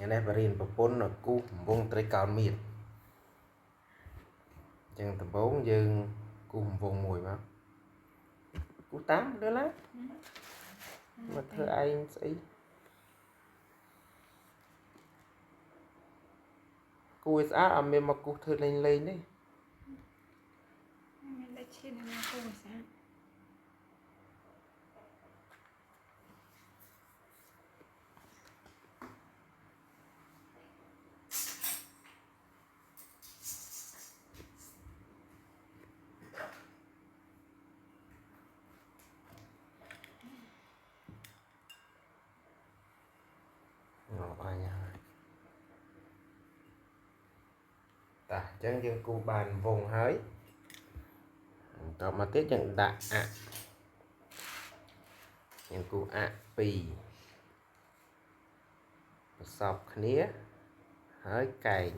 này bà riêng bà bốn là cú vùng tới cao miệt chẳng tầm bốn dương cú vùng mùi mà cú tám nữa lá mà thơ anh sẽ cú is á à mẹ mà cú thơ lên lên đấy ngọc ai nha ta chẳng dương cú bàn vùng hới tao mà tiết chẳng đã ạ những cú ạ pì sọc khía hới cày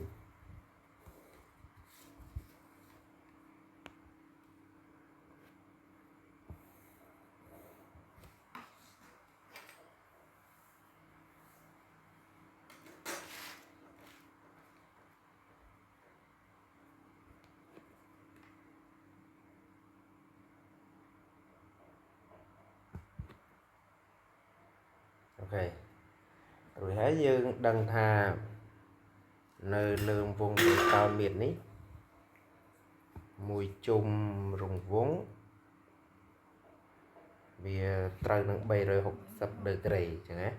ok rồi hãy dương đăng thà nơi lương vùng cao miệt ní mùi chung rùng vốn vì trời nâng bay rồi hụt sập đời kề chẳng á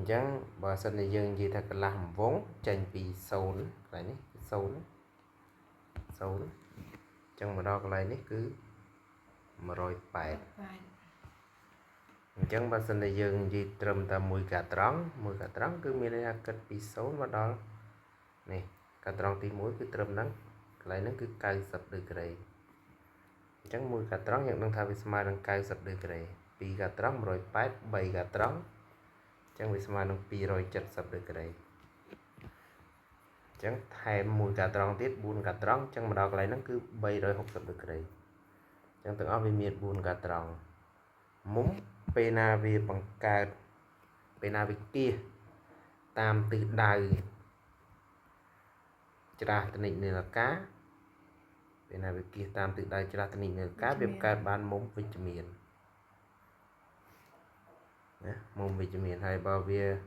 chẳng bà sân này dương gì thật làm vốn tranh vì sâu nữa lại ní sâu nữa chẳng mà đo lại ní cứ mà rồi bẹt chẳng bà sân này dương gì trầm ta mùi cả trắng cứ mình là cất vì sâu mà đó này cả trắng thì mũi cứ trầm nắng lại nó cứ cay sập đời kề chẳng mùi cả trắng nhận đang thay vì smile đang cay sập đời kề vì cả trắng rồi bẹt bay cả trắng chẳng vì smile đang pi rồi chật sập đời kề chẳng thêm mùi cà tròn tiết buồn cà tròn chẳng mà đọc lại nó cứ bay rồi học sập được cái đấy chẳng từng áo vì miệt buồn cà tròn múng pena vì bằng cà pena vì kia tam từ đời ra tình hình này là cá pena vì kia tam từ đời ra tình hình này là cá việc cà ban múng vitamin mông vitamin hay bao bia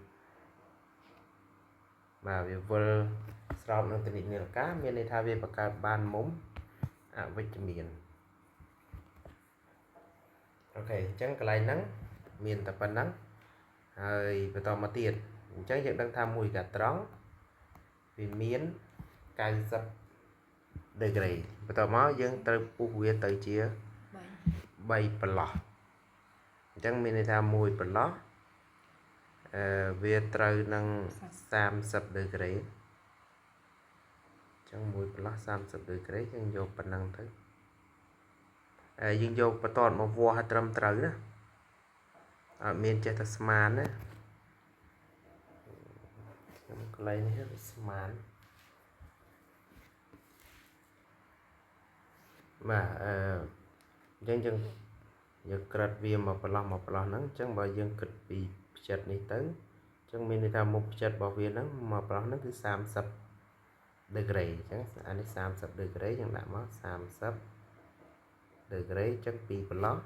và việc vơ sau nó tình hình này là cá miền này thay vì bằng cà ban múng vitamin ok chẳng cái này nắng miền tập ban nắng hơi và to mà tiền chẳng những đang tham mùi cả trắng vì miến cay dập đây cái này và to máu dân tới phụ huyết tới chia bay bờ lò chẳng miền này tham mùi bờ lò về trời năng sam sập đời cái đấy chẳng mùi bờ lò sam sập đời cái đấy chẳng vô bờ năng tới dương vô bờ toàn mà vua hạt trầm trời đó ở miền trái Tasman á cái này hết Tasman mà dân giờ cật viêm mà bờ nắng chẳng bao dân cật bị chật này tới chẳng miền này tham một chật bảo viên nắng mà bờ nắng cứ sam sập đời cái chẳng anh sam sập đời cái chẳng đã mất sam sập đời cái chẳng bị bờ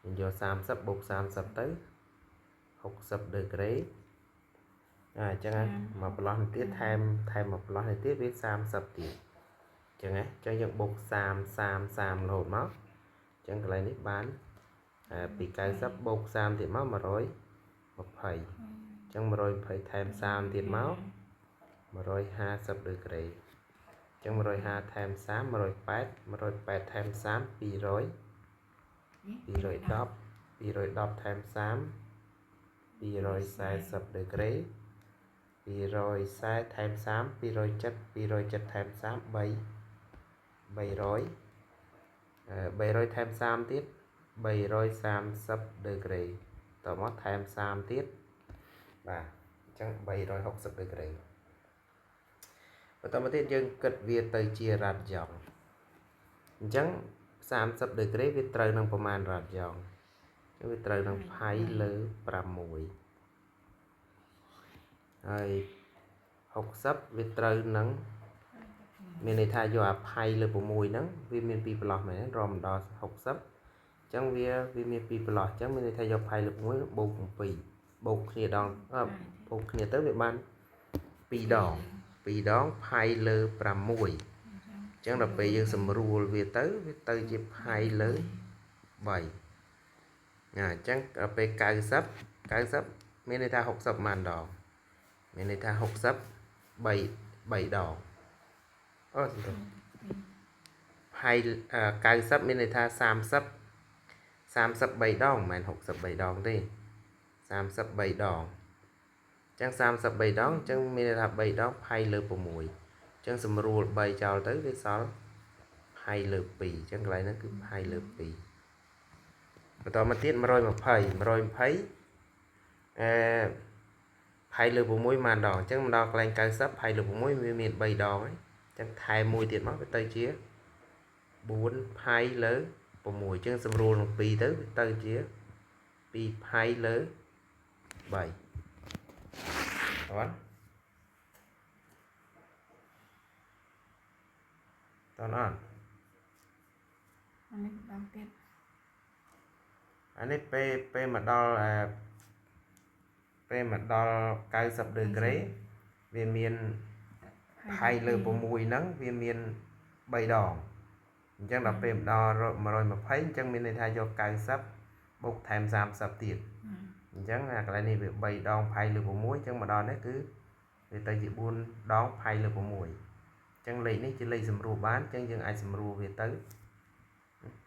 do sam sập bột sam sập tới học sập đời cái chẳng hạn mà plot tiết thêm một plot này tiết với sam sập thì chẳng ấy cho những bột sam lột máu chẳng lại nít bán bị cái sắp bột sam thì máu mà rồi một phẩy chẳng mà rồi phải thêm sam thì máu mà rồi ha sập đời cái chẳng mà rồi ha thêm sám mà rồi bẹt thêm sám bị rồi đọc thêm sám bị rồi sai sập đời cái bị rồi sai thêm sám bị rồi chất thêm sám bảy rồi thêm sám tiết 330 degree តោះមកថែម30ទៀតបាទអញ្ចឹង360 degree បន្តមកទៀតយើងគិតវាទៅជារ៉ាត់យ៉ង់អញ្ចឹង30 degree វាត្រូវនឹងប្រមាណរ៉ាត់យ៉ង់វាត្រូវនឹងផៃលើ6 ហើយ60វាត្រូវនឹងមានន័យថាយកអាផៃលើ6ហ្នឹងវាមាន2ប្រឡោះមែនរំដល់60ចឹងវាមាន2ប្រឡោះចឹងមានន័យថាយកផៃលើ6បូក7បូកគ្នាដងបូកគ្នាទៅវាបាន2ដងផៃលើ6ចឹងដល់ពេលយើងសម្រួលវាទៅជាផៃលើ3អញ្ចឹងដល់ពេល90មានន័យថា60ប៉ុន្មានដងមានន័យថា60 3ដងអូផៃ90មានន័យថា33ដងមិនមែន63ដងទេ33ដងចឹង33ដងចឹងមានន័យថា3ដងផៃលើ6ចឹងសម្រួល3ចោលទៅវាសល់ផៃលើ2ចឹងកន្លែងហ្នឹងគឺផៃលើ2បន្តមកទៀត120ផៃលើ6ប៉ុន្មានដងអញ្ចឹងមកដល់កន្លែង90ផៃលើ6វាមាន3ដងហើយអញ្ចឹងថែមមួយទៀតមកវាទៅជា4ផៃលើ6អញ្ចឹងសម្រួលនឹង2ទៅជា2ផៃលើ3អត់តើអត់អានេះពេលមកដល់90ដឺក្រេវាមានផៃលើ6ហ្នឹងវាមាន3ដងអញ្ចឹងដល់ពេលដល់120អញ្ចឹងមានន័យថាយក90បូកថែម30ទៀតអញ្ចឹងអាកន្លែងនេះវា3ដងផៃលើ6អញ្ចឹងមកដល់នេះគឺវាទៅជា4ដងផៃលើ6អញ្ចឹងលេខនេះជាលេខសម្រួលបានអញ្ចឹងយើងអាចសម្រួលវាទៅ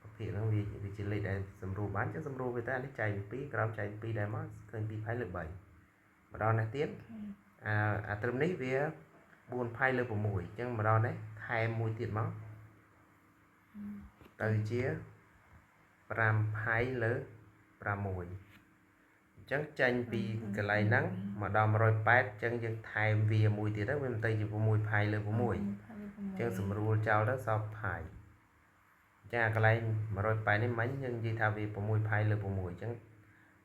ប្រភេទហ្នឹងវាជាលេខដែលសម្រួលបានអញ្ចឹងសម្រួលវាទៅអានេះចែក2ក្រោមចែក2ដែរមកឃើញ2ផៃលើ3មកដល់នេះទៀតអាត្រឹមនេះវា4ផៃលើ6អញ្ចឹងមកដល់នេះថែមមួយទៀតមកទៅជា5ផៃលើ6អញ្ចឹងចេញពីកន្លែងហ្នឹងមកដល់180អញ្ចឹងយើងថែមវាមួយទៀតទៅវាមិនទៅជា6ផៃលើ6អញ្ចឹងសម្រួលចោលទៅសល់ផៃអញ្ចឹងអាកន្លែង180នេះមិញយើងនិយាយថាវា6ផៃលើ6អញ្ចឹង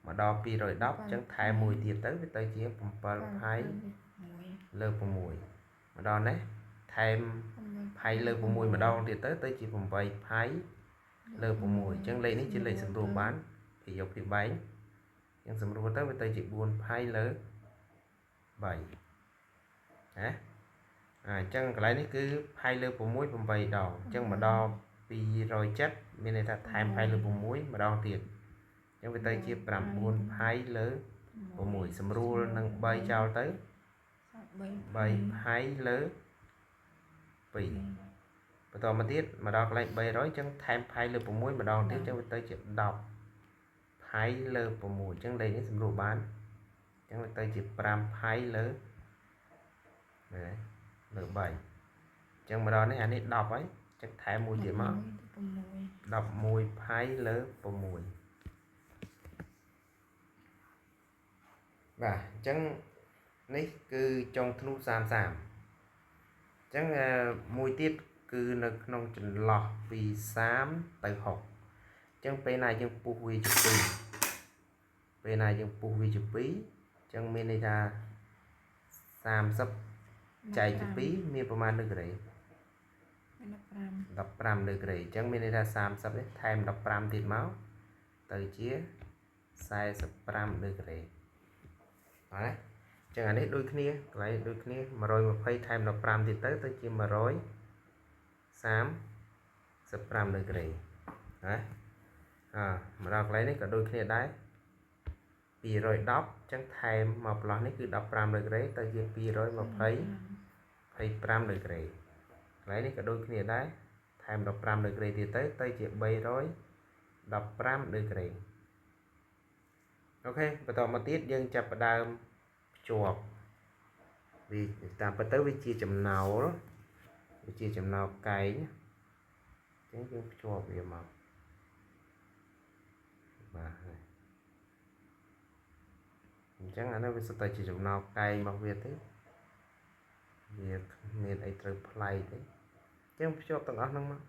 មកដល់210អញ្ចឹងថែមមួយទៀតទៅវាទៅជា7ផៃលើ6មកដល់នេះថែមផៃលើ6ម្ដងទៀតទៅជា8ផៃលើ6អញ្ចឹងលេខនេះជាលេខសម្រួលបានពីយកពីបែងអញ្ចឹងសម្រួលទៅវាទៅជា4ផៃលើ3ណាអញ្ចឹងកន្លែងនេះគឺផៃលើ6 8ដងអញ្ចឹងមកដល់270មានន័យថាថែមផៃលើ6ម្ដងទៀតអញ្ចឹងវាទៅជា9ផៃលើ6សម្រួលនឹង3ចោលទៅ3ផៃលើ2បន្តមកទៀតមកដល់កន្លែង300អញ្ចឹងថែមផៃលើ6ម្ដងទៀតអញ្ចឹងវាទៅជា10ផៃលើ6អញ្ចឹងលេខនេះសម្រួលបានអញ្ចឹងវាទៅជា5ផៃលើ3អញ្ចឹងមកដល់នេះអានេះ10ហើយអញ្ចឹងថែមមួយទៀតមក11ផៃលើ6បាទអញ្ចឹងនេះគឺចុងធ្នូ30អញ្ចឹងមួយទៀតគឺនៅក្នុងចន្លោះពី30ទៅ60អញ្ចឹងពេលណាយើងពុះវាជា2ពេលណាយើងពុះវាជា2អញ្ចឹងមានន័យថា30ចែកជា2មានប្រមាណដឺក្រេ15ដឺក្រេអញ្ចឹងមានន័យថា30នេះថែម15ទៀតមកទៅជា45ដឺក្រេបាទអញ្ចឹងអានេះដូចគ្នាកន្លែងដូចគ្នា120ថែម15ទៀតទៅជា135ដឺក្រេណាមកដល់កន្លែងនេះក៏ដូចគ្នាដែរ210អញ្ចឹងថែមមកប្លោះនេះគឺ15ដឺក្រេទៅជា225ដឺក្រេកន្លែងនេះក៏ដូចគ្នាដែរថែម15ដឺក្រេទៀតទៅជា315ដឺក្រេអូខេបន្តមកទៀតយើងចាប់ផ្ដើមភ្ជាប់វាតាមពិតទៅវាជាចំណោលកែងអញ្ចឹងយើងភ្ជាប់វាមកបាទអញ្ចឹងអានេះវាសុទ្ធតែជាចំណោលកែងរបស់វាទេវាមានអីត្រូវប្លែកទេអញ្ចឹងភ្ជាប់ទាំងអស់ហ្នឹងមក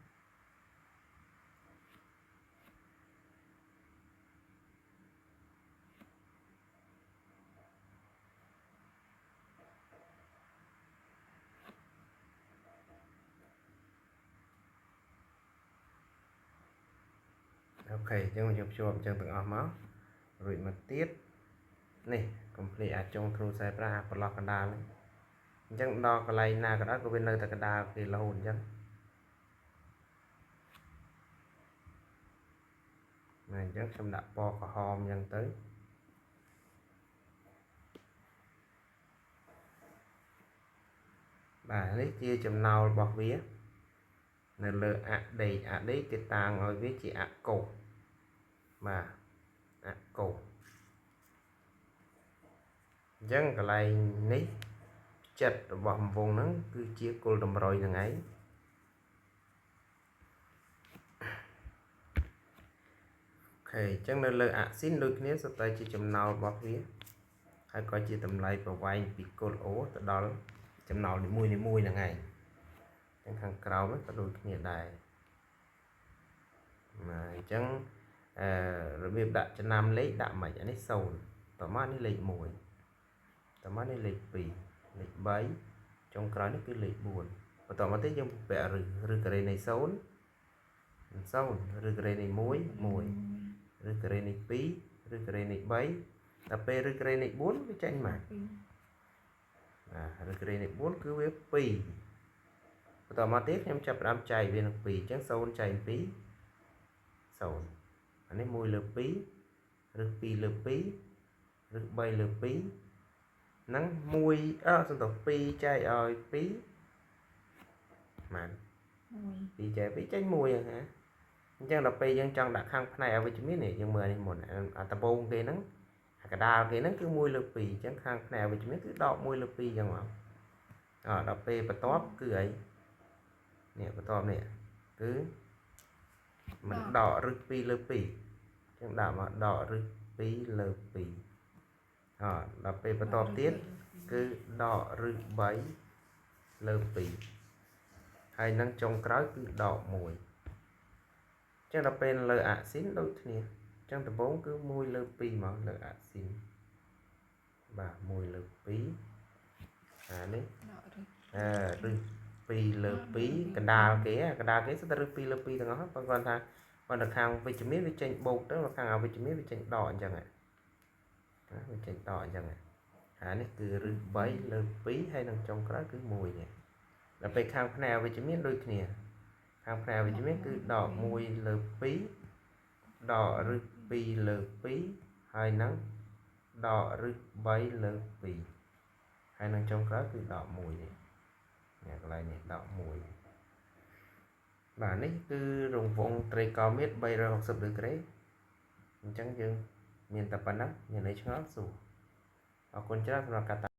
okចឹងខ្ញុំជួបចឹងទាំងអស់មករួចមកទៀតនេះកុំភ្លេចអាចចុងគ្រូខ្សែប្រាក់ប្រឡោះកណ្ដាលនេះអញ្ចឹងដល់កន្លែងណាក៏ដោយក៏វានៅតែកណ្ដាលគេរហូតអញ្ចឹងណាអញ្ចឹងខ្ញុំដាក់ពណ៌ក្រហមអញ្ចឹងទៅបាទនេះជាចំណោលរបស់វានៅលើអដេកគេតាំងឲ្យវាជាអកុសបាទអកុសអញ្ចឹងកន្លែងនេះចិត្តរបស់កំវងហ្នឹងគឺជាគល់តម្រុយហ្នឹងឯងអូខេអញ្ចឹងនៅលើអាស៊ីនដូចគ្នាសុទ្ធតែជាចំណោលរបស់វាហើយក៏ជាតម្លៃប្រវែងពីគល់ O ទៅដល់ចំណោលនីមួយហ្នឹងឯងទាំងខាងក្រោមក៏ដូចគ្នាដែរអញ្ចឹងរបៀបដាក់ចំណាំលេខដាក់មិនអានេះ0តមកនេះលេខ1តមកនេះលេខ2លេខ3ចុងក្រោយនេះគឺលេខ4បន្តមកទៀតយើងពាក់ឬការ៉េនៃ0 0ឬការ៉េនៃ1 1ឬការ៉េនៃ2ឬការ៉េនៃ3ដល់ពេលឬការ៉េនៃ4វាចេញមកឬការ៉េនៃ4គឺវា2បន្តមកទៀតខ្ញុំចាប់ផ្ដើមចែកវានឹង2អញ្ចឹង0ចែក2 0អានេះ1លើ2ឬ2លើ2ឬ3លើ2ហ្នឹង1សំដៅ2ចែកឲ្យ2បាន2ចែក2ចេញ1ហ្នឹងអញ្ចឹងដល់ពេលយើងចង់ដាក់ខាងផ្នែកអវិជ្ជមាននេះយើងមើលនេះមុនអាដបងគេហ្នឹងអាកដាលគេហ្នឹងគឺ1លើ2អញ្ចឹងខាងផ្នែកអវិជ្ជមានគឺដក1លើ2អញ្ចឹងមកដល់ពេលបន្ទាប់គឺអីនេះបន្ទាប់នេះគឺមិនដករឹស2លើ2អញ្ចឹងដាក់មកដករឹស2លើ2ដល់ពេលបន្ទាប់ទៀតគឺដករឹស3លើ2ហើយនឹងចុងក្រោយគឺដក1អញ្ចឹងដល់ពេលលើអាស៊ីនដូចគ្នាអញ្ចឹងដំបូងគឺ1លើ2មកលើអាស៊ីនបាទ1លើ2នេះរឹស2លើ2កណ្ដាលគេសុទ្ធតែរឹស2លើ2ទាំងអស់ប៉ុន្តែគាត់ថាបើនៅខាងវិជ្ជមានវាចេញបូកទៅនៅខាងអវិជ្ជមានវាចេញដកអញ្ចឹងវាចេញដកអញ្ចឹងនេះគឺរឹស3លើ2ហើយនឹងចុងក្រោយគឺ1នេះដល់ពេលខាងផ្នែកអវិជ្ជមានដូចគ្នាខាងផ្នែកអវិជ្ជមានគឺដក1លើ2ដករឹស2លើ2ហើយនឹងដករឹស3លើ2ហើយនឹងចុងក្រោយគឺដក1នេះកន្លែងនេះដក1បាទនេះគឺរង្វង់ត្រីកោណមាត្រ360ដឺក្រេអញ្ចឹងយើងមានតែប៉ុណ្ណឹងមានន័យឆ្ងល់សួរអរគុណច្រើនសម្រាប់ការ